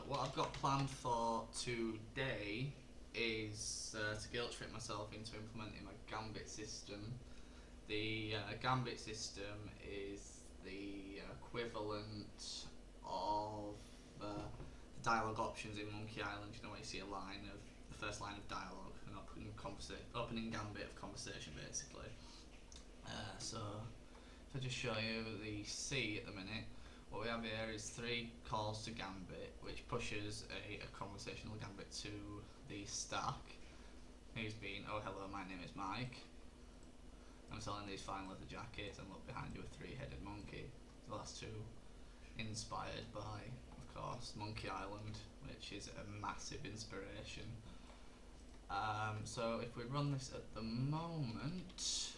what I've got planned for today is to guilt trip myself into implementing my Gambit system. The Gambit system is the equivalent of the dialogue options in Monkey Island. You know, where you see a line of the first line of dialogue, an opening gambit of conversation, basically. So if I just show you the C at the minute, what we have here is 3 calls to Gambit, which pushes a conversational Gambit to the stack. Who's been, oh hello, my name is Mike. I'm selling these fine leather jackets, and look behind you a 3-headed monkey. The last 2 inspired by, of course, Monkey Island, which is a massive inspiration. So if we run this at the moment,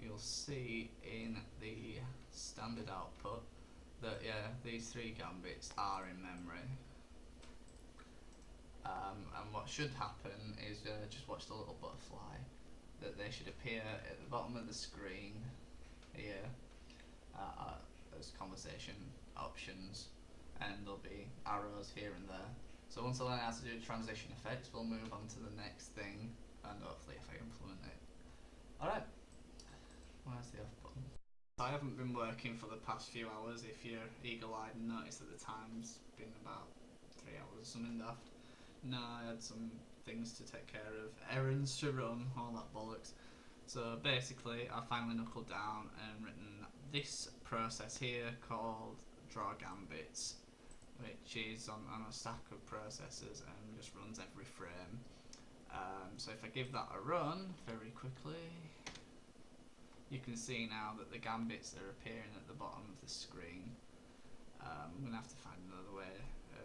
you'll see in the standard output that these 3 gambits are in memory. And what should happen is just watch the little butterfly, that they should appear at the bottom of the screen here as conversation options, and there'll be arrows here and there. So once I learn how to do transition effects, we'll move on to the next thing, and hopefully if I implement it. Alright, where's the off button? I haven't been working for the past few hours. If you're eagle-eyed and notice that the time's been about 3 hours or something daft. No, I had some things to take care of, errands to run, all that bollocks. So basically I finally knuckled down and written this process here called draw gambits, which is on a stack of processes and just runs every frame. So if I give that a run very quickly, you can see now that the gambits are appearing at the bottom of the screen. I'm going to have to find another way of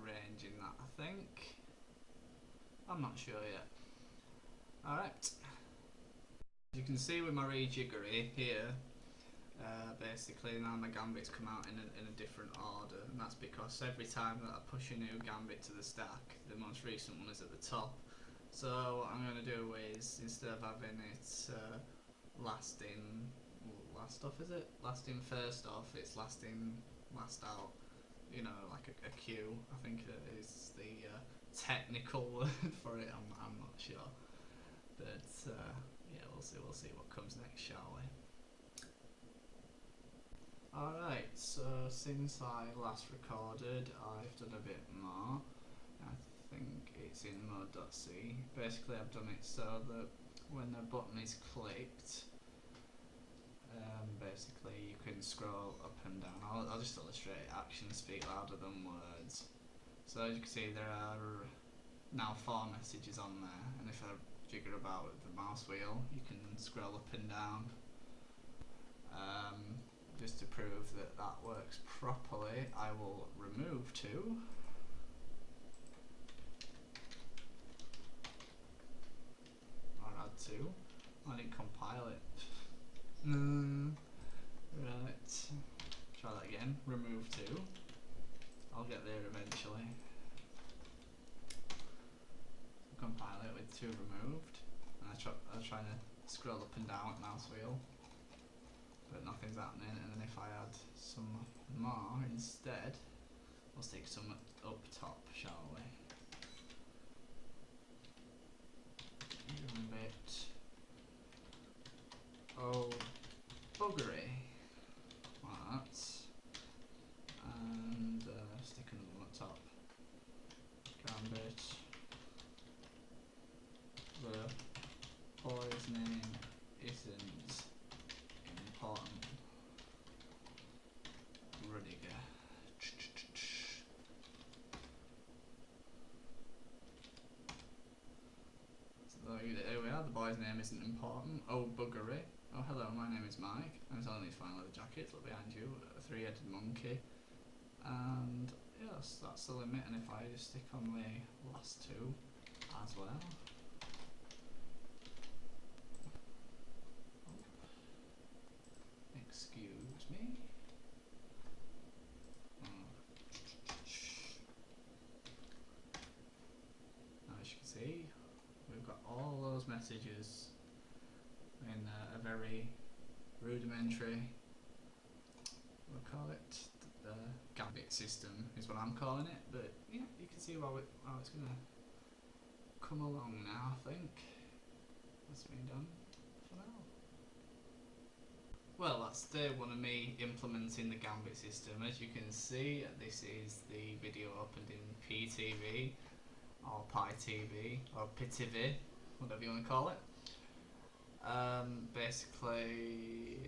arranging that, I think. I'm not sure yet. Alright. You can see with my rejiggery here, basically now my gambits come out in a different order, and that's because every time that I push a new gambit to the stack, the most recent one is at the top. So what I'm going to do is, instead of having it last in first off, it's last in last out, you know, like a queue, I think is the technical word for it. I'm not sure, but yeah, we'll see what comes next, shall we? Alright, so since I last recorded, I've done a bit more. I think it's in mode.c. Basically I've done it so that when the button is clicked, basically you can scroll up and down. I'll just illustrate actions speak louder than words. So as you can see, there are now 4 messages on there, and if I jigger about with the mouse wheel, you can scroll up and down. Just to prove that that works properly, I will remove 2. Or add 2. I didn't compile it. Right. Try that again. Remove 2. I'll get there eventually. Compile it with 2 removed. And I'm trying to scroll up and down with mouse wheel, but nothing's happening. And then if I add some more instead, we'll stick some up top, shall we? Gambit. Oh, buggery. Like that. And stick another one up top. Gambit. The boy's name isn't important. Rudiger. So there we are, the boy's name isn't important. Oh, buggery. Oh, hello, my name is Mike. I'm selling these fine leather jackets. Look behind you, a 3-headed monkey. And yes, that's the limit. And if I just stick on the last 2 as well. Excuse me. Now, as you can see, we've got all those messages in a very rudimentary, we'll call it the System is what I'm calling it, but yeah, you can see how it's gonna come along now. I think that's been done for now. Well, that's day one of me implementing the Gambit system. As you can see, this is the video opened in PTV or PyTV or PTV, whatever you want to call it. Basically,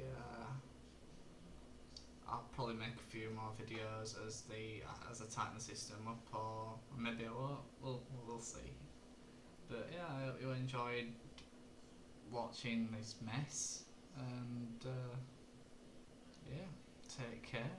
I'll probably make a few more videos as I tighten the system up, or maybe I won't. We'll see. But yeah, I hope you enjoyed watching this mess, and yeah, take care.